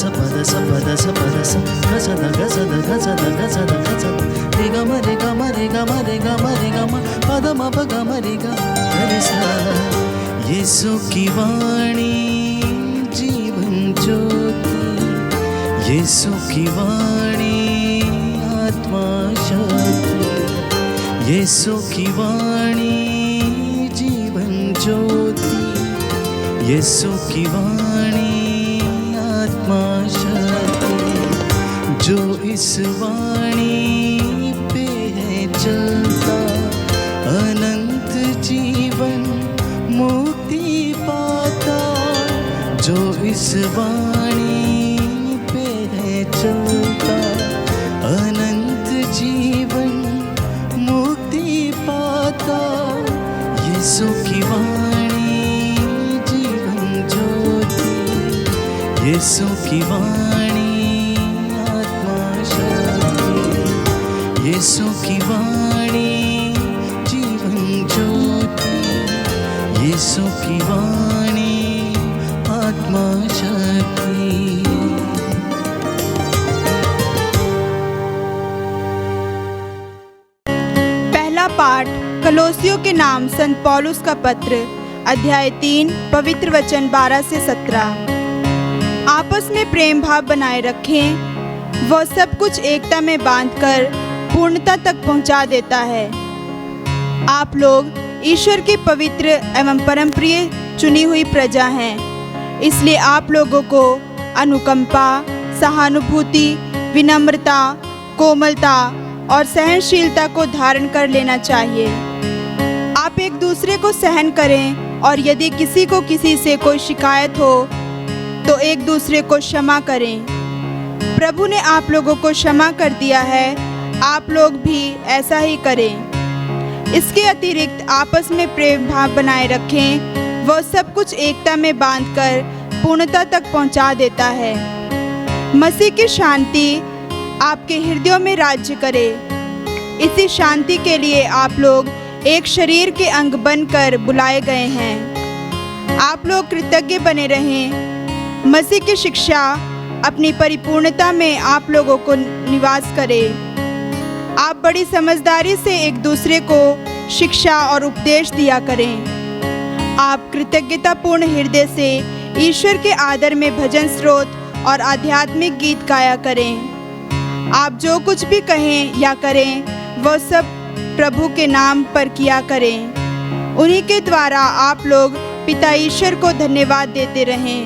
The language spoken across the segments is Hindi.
ಸ ಪದ ಸ ಪದ ಸ ಪದ ಸ ಗಸದ ಗಸದ ಗಸದ ಗಸದ ಗಸದ ರಿ ಗ ಮ ರಿ ಗ ಮ ರಿ ಗ ಮ ರಿ ಗ ಮ ರಿ ಗ ಮ ಪದ ಮ ಪ ಗ ಮ ರಿ ಗ ರಿ ಸ ಯೇಸು की वाणी जीवन ज्योति यीशु की वाणी आत्मा शक्ति यीशु की वाणी जीवन ज्योति यीशु की वाणी आत्मा शक्ति जो इस वाणी पे है चलता अनंत जीवन मुक्ति पाता जो इस वाणी पे है चलता अनंत जीवन मुक्ति पाता यीशु की वाणी जीवन ज्योति यीशु की वाणी आत्मा शक्ति यीशु की वाणी जीवन ज्योति यीशु की वाणी आत्मा शक्ति। पहला पाठ कलोसियों के नाम संत पौलुस का पत्र अध्याय 3 पवित्र वचन 12 से 17। आपस में प्रेम भाव बनाए रखें, वह सब कुछ एकता में बांधकर पूर्णता तक पहुंचा देता है। आप लोग ईश्वर की पवित्र एवं परम प्रिय चुनी हुई प्रजा हैं, इसलिए आप लोगों को अनुकंपा, सहानुभूति, विनम्रता, कोमलता और सहनशीलता को धारण कर लेना चाहिए। आप एक दूसरे को सहन करें और यदि किसी को किसी से कोई शिकायत हो तो एक दूसरे को क्षमा करें। प्रभु ने आप लोगों को क्षमा कर दिया है, आप लोग भी ऐसा ही करें। इसके अतिरिक्त आपस में प्रेम भाव बनाए रखें, वह सब कुछ एकता में बांधकर पूर्णता तक पहुंचा देता है। मसीह की शांति आपके हृदयों में राज्य करे। इसी शांति के लिए आप लोग एक शरीर के अंग बनकर बुलाए गए हैं। आप लोग कृतज्ञ बने रहें। मसीह की शिक्षा अपनी परिपूर्णता में आप लोगों को निवास करे। आप बड़ी समझदारी से एक दूसरे को शिक्षा और उपदेश दिया करें। आप कृतज्ञतापूर्ण हृदय से ईश्वर के आदर में भजन स्रोत और आध्यात्मिक गीत गाया करें। आप जो कुछ भी कहें या करें वह सब प्रभु के नाम पर किया करें। उन्हीं के द्वारा आप लोग पिता ईश्वर को धन्यवाद देते रहें।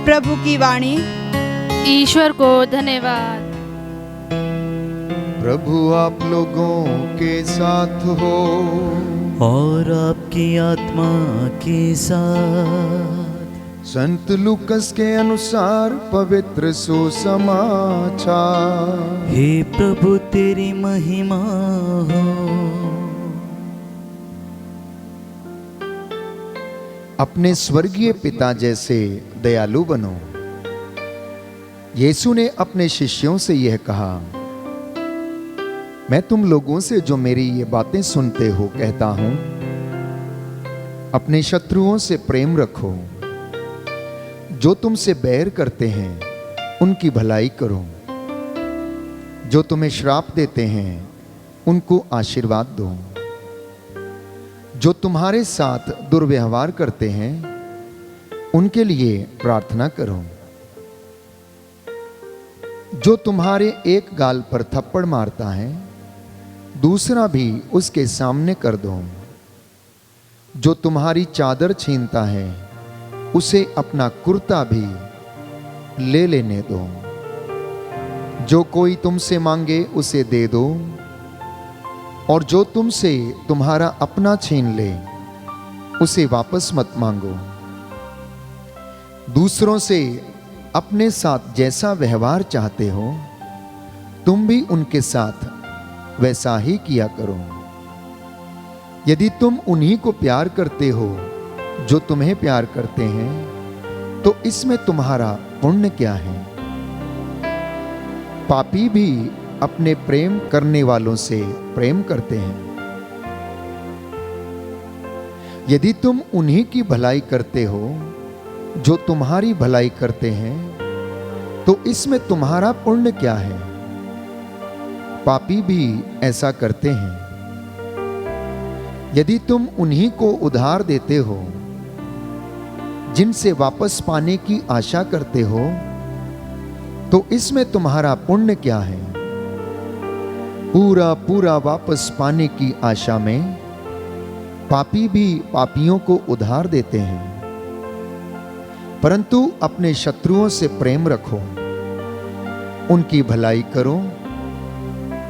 प्रभु की वाणी। ईश्वर को धन्यवाद। प्रभु आप लोगों के साथ हो और आपकी आत्मा के साथ। संत लूकस के अनुसार पवित्र सुसमाचार। हे प्रभु तेरी महिमा हो। अपने स्वर्गीय पिता जैसे दयालु बनो। यीशु ने अपने शिष्यों से यह कहा, मैं तुम लोगों से जो मेरी ये बातें सुनते हो कहता हूं, अपने शत्रुओं से प्रेम रखो, जो तुमसे बैर करते हैं उनकी भलाई करो, जो तुम्हें श्राप देते हैं उनको आशीर्वाद दो, जो तुम्हारे साथ दुर्व्यवहार करते हैं उनके लिए प्रार्थना करो, जो तुम्हारे एक गाल पर थप्पड़ मारता है दूसरा भी उसके सामने कर दो, जो तुम्हारी चादर छीनता है उसे अपना कुर्ता भी ले लेने दो, जो कोई तुमसे मांगे उसे दे दो, और जो तुमसे तुम्हारा अपना छीन ले उसे वापस मत मांगो। दूसरों से अपने साथ जैसा व्यवहार चाहते हो तुम भी उनके साथ वैसा ही किया करो। यदि तुम उन्हीं को प्यार करते हो जो तुम्हें प्यार करते हैं तो इसमें तुम्हारा पुण्य क्या है? पापी भी अपने प्रेम करने वालों से प्रेम करते हैं। यदि तुम उन्हीं की भलाई करते हो जो तुम्हारी भलाई करते हैं तो इसमें तुम्हारा पुण्य क्या है? पापी भी ऐसा करते हैं। यदि तुम उन्हीं को उधार देते हो जिनसे वापस पाने की आशा करते हो, तो इसमें तुम्हारा पुण्य क्या है? पूरा पूरा वापस पाने की आशा में पापी भी पापियों को उधार देते हैं। परंतु अपने शत्रुओं से प्रेम रखो, उनकी भलाई करो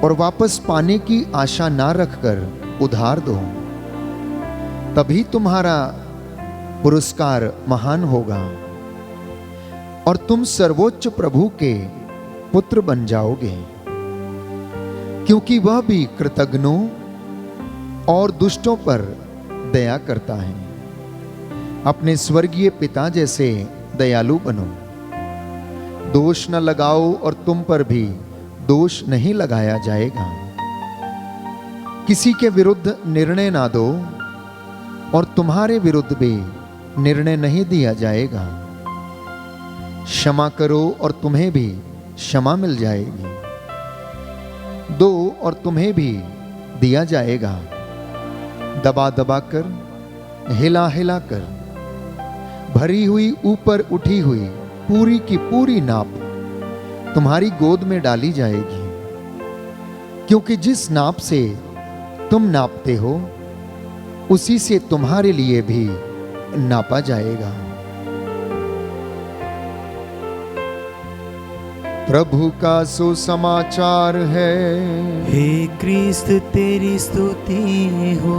और वापस पाने की आशा ना रखकर उधार दो। तभी तुम्हारा पुरस्कार महान होगा और तुम सर्वोच्च प्रभु के पुत्र बन जाओगे, क्योंकि वह भी कृतज्ञों और दुष्टों पर दया करता है। अपने स्वर्गीय पिता जैसे दयालु बनो। दोष न लगाओ और तुम पर भी दोष नहीं लगाया जाएगा। किसी के विरुद्ध निर्णय ना दो और तुम्हारे विरुद्ध भी निर्णय नहीं दिया जाएगा। क्षमा करो और तुम्हें भी क्षमा मिल जाएगी। दो और तुम्हें भी दिया जाएगा। दबा दबा कर, हिला हिला कर, भरी हुई ऊपर उठी हुई पूरी की पूरी नाप तुम्हारी गोद में डाली जाएगी। क्योंकि जिस नाप से तुम नापते हो उसी से तुम्हारे लिए भी नापा जाएगा। प्रभु का सुसमाचार है। हे क्रिस्त तेरी स्तुति हो।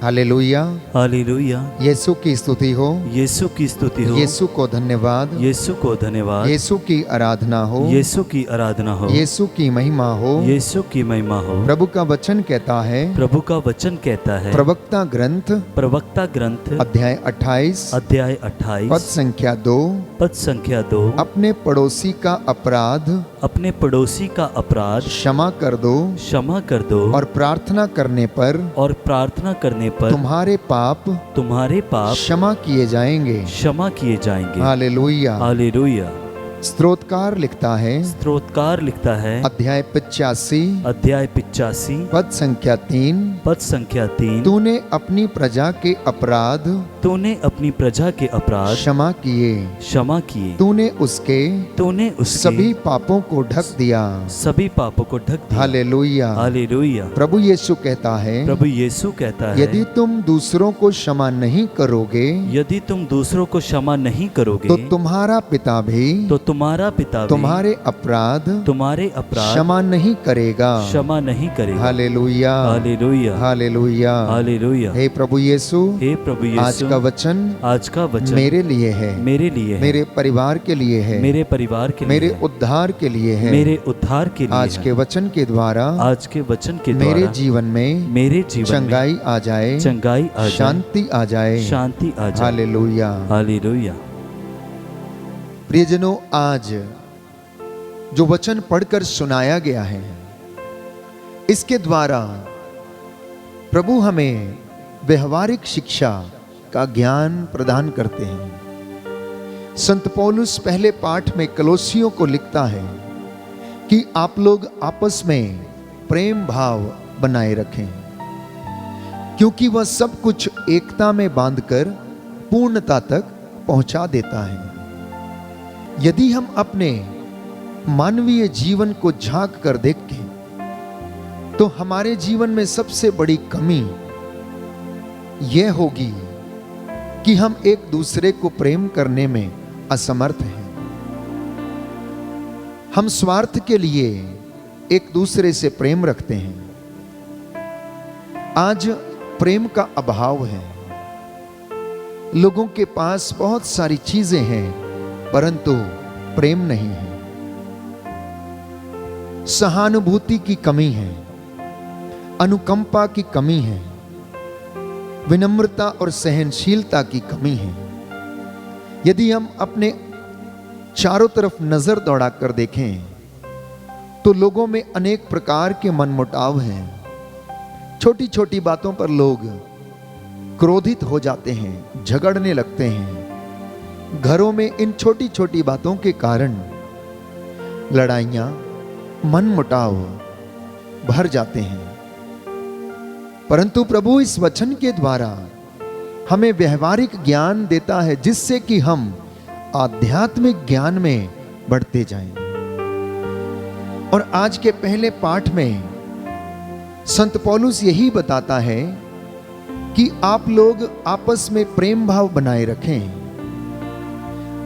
Hallelujah, hallelujah. यीशु की स्तुति हो, यीशु की स्तुति हो। यीशु को धन्यवाद, यीशु को धन्यवाद। यीशु की आराधना हो, यीशु की आराधना हो। यीशु की महिमा हो, यीशु की महिमा हो। प्रभु का वचन कहता है, प्रभु का वचन कहता है, प्रवक्ता ग्रंथ प्रवक्ता ग्रंथ अध्याय 28 अध्याय 28 पद संख्या 2, पद संख्या 2, अपने पड़ोसी का अपराध अपने पड़ोसी का अपराध क्षमा कर दो क्षमा कर दो और प्रार्थना करने पर पर तुम्हारे पाप क्षमा किए जाएंगे। क्षमा किए जाएंगे। Hallelujah, hallelujah. स्तोत्रकार लिखता है, स्तोत्रकार लिखता है अध्याय 85 पद संख्या 3, पद संख्या 3, तूने अपनी प्रजा के अपराध क्षमा किए, तूने उसके सभी पापों को ढक दिया। Hallelujah, hallelujah. प्रभु यीशु कहता है, यदि तुम दूसरों को क्षमा नहीं करोगे तो तुम्हारा पिता भी तुम्हारे अपराध क्षमा नहीं करेगा। Hallelujah, hallelujah, hallelujah, hallelujah. हे प्रभु यीशु, आज का वचन मेरे लिए है, मेरे परिवार के लिए है, मेरे उद्धार के लिए है। आज के वचन के द्वारा मेरे जीवन में चंगाई आ जाए, शांति आ जाए। Hallelujah, hallelujah. प्रियजनों, आज जो वचन पढ़कर सुनाया गया है, इसके द्वारा प्रभु हमें व्यवहारिक शिक्षा का ज्ञान प्रदान करते हैं। संत पौलुस पहले पाठ में कलोसियों को लिखता है कि आप लोग आपस में प्रेम भाव बनाए रखें, क्योंकि वह सब कुछ एकता में बांधकर पूर्णता तक पहुंचा देता है। यदि हम अपने मानवीय जीवन को झांक कर देखें तो हमारे जीवन में सबसे बड़ी कमी यह होगी कि हम एक दूसरे को प्रेम करने में असमर्थ हैं। हम स्वार्थ के लिए एक दूसरे से प्रेम रखते हैं। आज प्रेम का अभाव है। लोगों के पास बहुत सारी चीजें हैं परंतु प्रेम नहीं है। सहानुभूति की कमी है, अनुकंपा की कमी है, विनम्रता और सहनशीलता की कमी है। यदि हम अपने चारों तरफ नजर दौड़ाकर देखें तो लोगों में अनेक प्रकार के मनमुटाव हैं। छोटी छोटी बातों पर लोग क्रोधित हो जाते हैं, झगड़ने लगते हैं, घरों में इन छोटी छोटी बातों के कारण लड़ाइयां, मनमुटाव भर जाते हैं। परंतु प्रभु इस वचन के द्वारा हमें व्यवहारिक ज्ञान देता है, जिससे कि हम आध्यात्मिक ज्ञान में बढ़ते जाएं। और आज के पहले पाठ में संत पौलुस यही बताता है कि आप लोग आपस में प्रेम भाव बनाए रखें,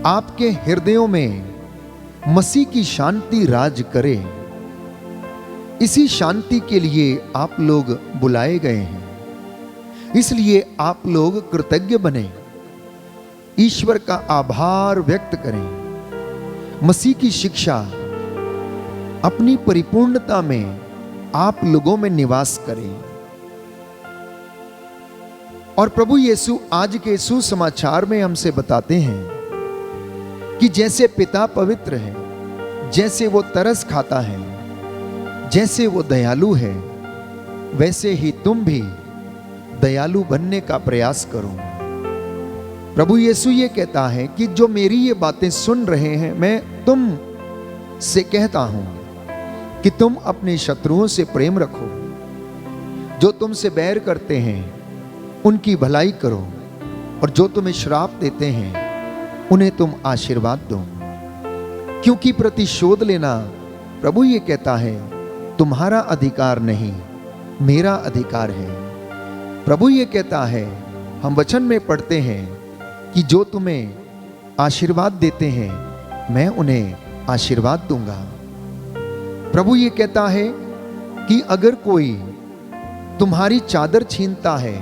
आपके हृदयों में मसीह की शांति राज करे। इसी शांति के लिए आप लोग बुलाए गए हैं, इसलिए आप लोग कृतज्ञ बने, ईश्वर का आभार व्यक्त करें। मसीह की शिक्षा अपनी परिपूर्णता में आप लोगों में निवास करें। और प्रभु यीशु आज के सुसमाचार में हमसे बताते हैं कि जैसे पिता पवित्र है, जैसे वो तरस खाता है, जैसे वो दयालु है, वैसे ही तुम भी दयालु बनने का प्रयास करो। प्रभु यीशु ये कहता है कि जो मेरी ये बातें सुन रहे हैं, मैं तुम से कहता हूं कि तुम अपने शत्रुओं से प्रेम रखो, जो तुमसे बैर करते हैं उनकी भलाई करो, और जो तुम्हें श्राप देते हैं उन्हें तुम आशीर्वाद दो। क्योंकि प्रतिशोध लेना, प्रभु ये कहता है, तुम्हारा अधिकार नहीं, मेरा अधिकार है। प्रभु ये कहता है, हम वचन में पढ़ते हैं कि जो तुम्हें आशीर्वाद देते हैं मैं उन्हें आशीर्वाद दूंगा। प्रभु ये कहता है कि अगर कोई तुम्हारी चादर छीनता है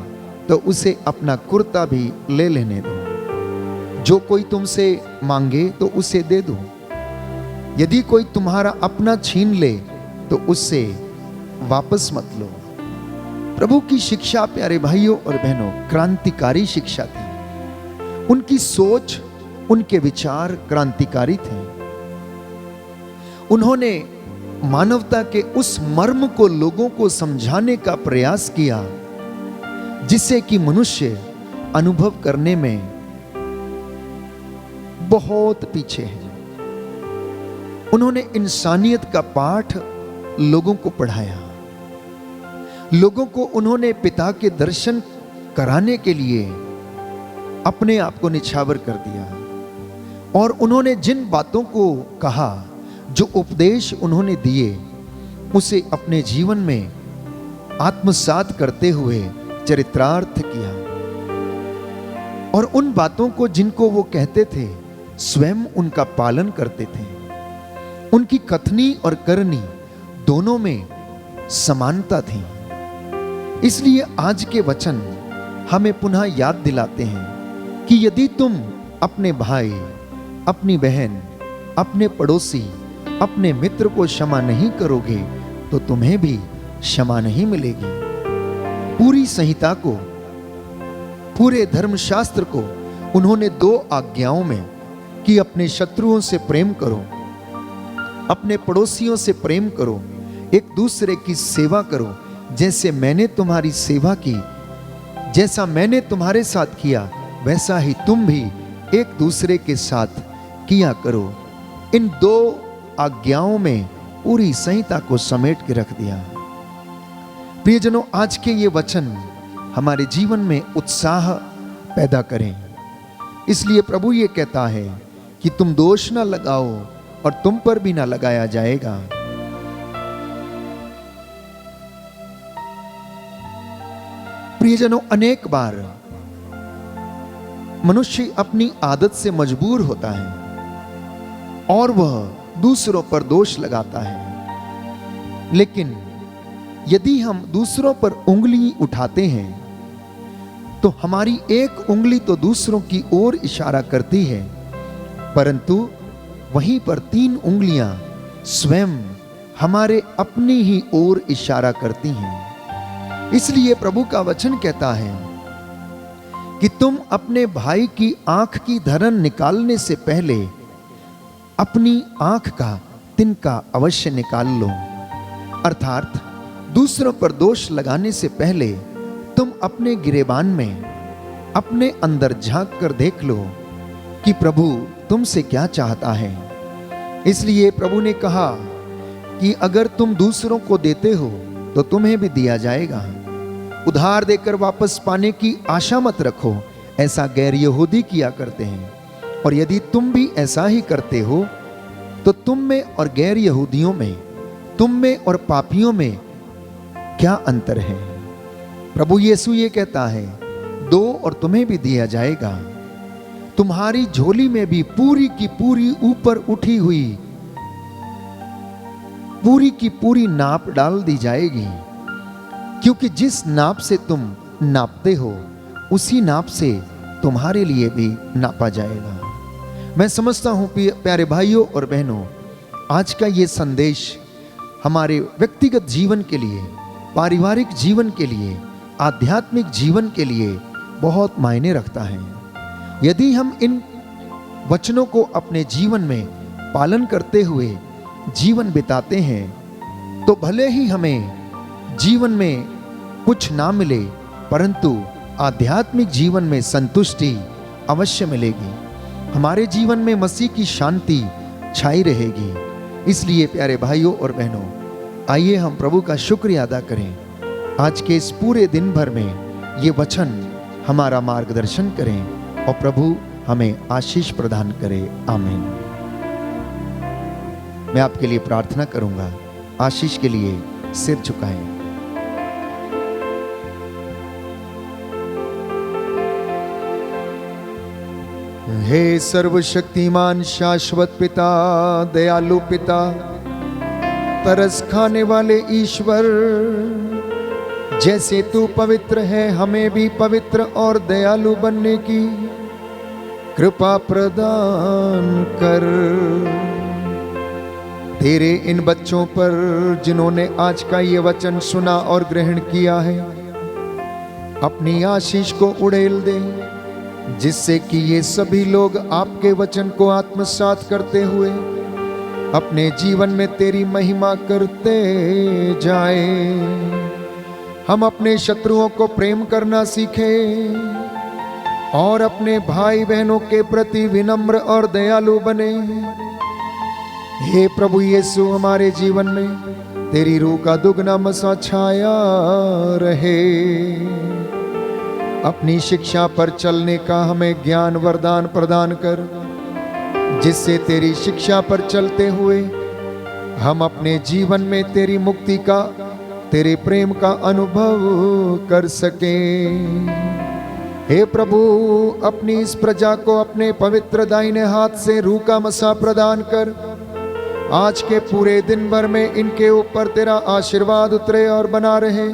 तो उसे अपना कुर्ता भी ले लेने दो। जो कोई तुमसे मांगे तो उसे दे दो। यदि कोई तुम्हारा अपना छीन ले तो उससे वापस मत लो। प्रभु की शिक्षा, प्यारे भाइयों और बहनों, क्रांतिकारी शिक्षा थी। उनकी सोच, उनके विचार क्रांतिकारी थे। उन्होंने मानवता के उस मर्म को लोगों को समझाने का प्रयास किया जिससे कि मनुष्य अनुभव करने में बहुत पीछे है। उन्होंने इंसानियत का पाठ लोगों को पढ़ाया। लोगों को उन्होंने पिता के दर्शन कराने के लिए अपने आप को निछावर कर दिया। और उन्होंने जिन बातों को कहा, जो उपदेश उन्होंने दिए, उसे अपने जीवन में आत्मसात करते हुए चरित्रार्थ किया। और उन बातों को जिनको वो कहते थे, स्वयं उनका पालन करते थे। उनकी कथनी और करनी दोनों में समानता थी। इसलिए आज के वचन हमें पुनः याद दिलाते हैं कि यदि तुम अपने भाई, अपनी बहन, अपने पड़ोसी, अपने मित्र को क्षमा नहीं करोगे तो तुम्हें भी क्षमा नहीं मिलेगी। पूरी संहिता को, पूरे धर्मशास्त्र को उन्होंने 2 आज्ञाओं में कि अपने शत्रुओं से प्रेम करो, अपने पड़ोसियों से प्रेम करो, एक दूसरे की सेवा करो, जैसे मैंने तुम्हारी सेवा की, जैसा मैंने तुम्हारे साथ किया वैसा ही तुम भी एक दूसरे के साथ किया करो। इन 2 आज्ञाओं में पूरी संहिता को समेट के रख दिया। प्रियजनों, आज के ये वचन हमारे जीवन में उत्साह पैदा करें। इसलिए प्रभु ये कहता है कि तुम दोष ना लगाओ और तुम पर भी ना लगाया जाएगा। प्रियजनों, अनेक बार मनुष्य अपनी आदत से मजबूर होता है और वह दूसरों पर दोष लगाता है। लेकिन यदि हम दूसरों पर उंगली उठाते हैं तो हमारी एक उंगली तो दूसरों की ओर इशारा करती है, परंतु वहीं पर 3 उंगलियां स्वयं हमारे अपनी ही ओर इशारा करती हैं। इसलिए प्रभु का वचन कहता है कि तुम अपने भाई की आंख की धरन निकालने से पहले अपनी आंख का तिनका अवश्य निकाल लो। अर्थात दूसरों पर दोष लगाने से पहले तुम अपने गिरेबान में अपने अंदर झांक कर देख लो कि प्रभु तुमसे क्या चाहता है। इसलिए प्रभु ने कहा कि अगर तुम दूसरों को देते हो तो तुम्हें भी दिया जाएगा। उधार देकर वापस पाने की आशा मत रखो, ऐसा गैर यहूदी किया करते हैं। और यदि तुम भी ऐसा ही करते हो तो तुम में और गैर यहूदियों में, तुम में और पापियों में क्या अंतर है। प्रभु यीशु ये कहता है, दो और तुम्हें भी दिया जाएगा। तुम्हारी झोली में भी पूरी की पूरी ऊपर उठी हुई पूरी की पूरी नाप डाल दी जाएगी, क्योंकि जिस नाप से तुम नापते हो उसी नाप से तुम्हारे लिए भी नापा जाएगा। मैं समझता हूं प्यारे भाइयों और बहनों, आज का ये संदेश हमारे व्यक्तिगत जीवन के लिए, पारिवारिक जीवन के लिए, आध्यात्मिक जीवन के लिए बहुत मायने रखता है। यदि हम इन वचनों को अपने जीवन में पालन करते हुए जीवन बिताते हैं तो भले ही हमें जीवन में कुछ ना मिले, परंतु आध्यात्मिक जीवन में संतुष्टि अवश्य मिलेगी। हमारे जीवन में मसीह की शांति छाई रहेगी। इसलिए प्यारे भाइयों और बहनों, आइए हम प्रभु का शुक्रिया अदा करें। आज के इस पूरे दिन भर में ये वचन हमारा मार्गदर्शन करें और प्रभु हमें आशीष प्रदान करे। आमीन। मैं आपके लिए प्रार्थना करूंगा। आशीष के लिए सिर झुकाएं। हे सर्वशक्तिमान शाश्वत पिता, दयालु पिता, तरस खाने वाले ईश्वर, जैसे तू पवित्र है हमें भी पवित्र और दयालु बनने की कृपा प्रदान कर। तेरे इन बच्चों पर जिन्होंने आज का ये वचन सुना और ग्रहण किया है, अपनी आशीष को उड़ेल दे, जिससे कि ये सभी लोग आपके वचन को आत्मसात करते हुए अपने जीवन में तेरी महिमा करते जाए। हम अपने शत्रुओं को प्रेम करना सीखें और अपने भाई बहनों के प्रति विनम्र और दयालु बने। हे प्रभु यीशु, हमारे जीवन में तेरी रूह का दुगना मसा छाया रहे। अपनी शिक्षा पर चलने का हमें ज्ञान वरदान प्रदान कर, जिससे तेरी शिक्षा पर चलते हुए हम अपने जीवन में तेरी मुक्ति का, तेरे प्रेम का अनुभव कर सकें। हे प्रभु, अपनी इस प्रजा को अपने पवित्र दाहिने हाथ से रूह का मसा प्रदान कर। आज के पूरे दिन भर में इनके ऊपर तेरा आशीर्वाद उतरे और बना रहे।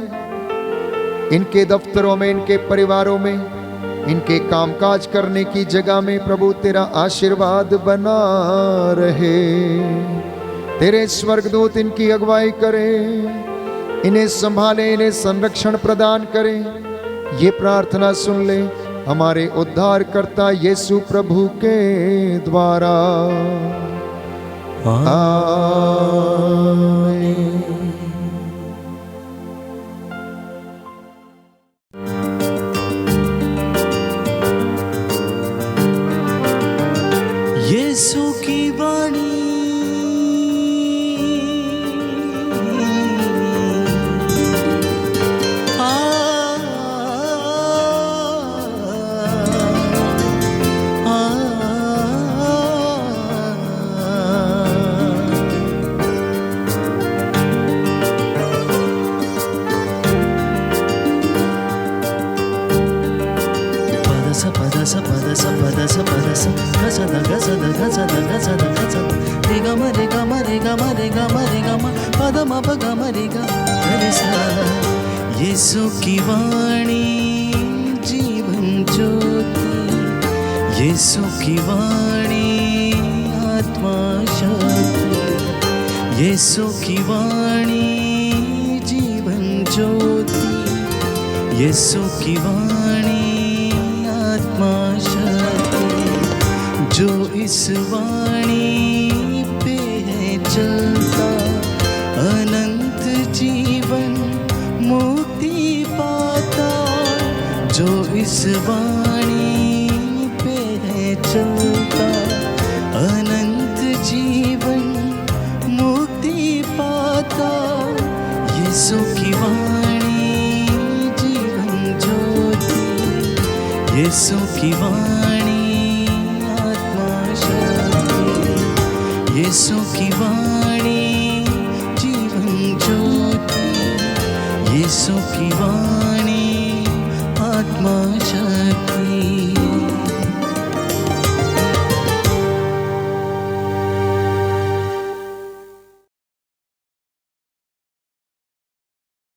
इनके दफ्तरों में, इनके परिवारों में, इनके कामकाज करने की जगह में प्रभु तेरा आशीर्वाद बना रहे। तेरे स्वर्गदूत इनकी अगुवाई करें, इन्हें संभाले, इन्हें संरक्षण प्रदान करें। ये प्रार्थना सुन ले हमारे उद्धारकर्ता यीशु प्रभु के द्वारा। यीशु की वाणी यीशु की वाणी जीवन ज्योति, यीशु की वाणी आत्मा शक्ति, यीशु की वाणी जीवन ज्योति, यीशु की वाणी आत्मा शक्ति। जो इस वाणी पे है चलता, अनंत जीवन मुक्ति पाता। जो इस वाणी पे है चलता अनंत जीवन मुक्ति पाता। यीशु की वाणी जीवन ज्योति, यीशु की वाणी आत्मा शक्ति, यीशु की वाणी जीवन ज्योति, यीशु की वाणी आत्मा शक्ति।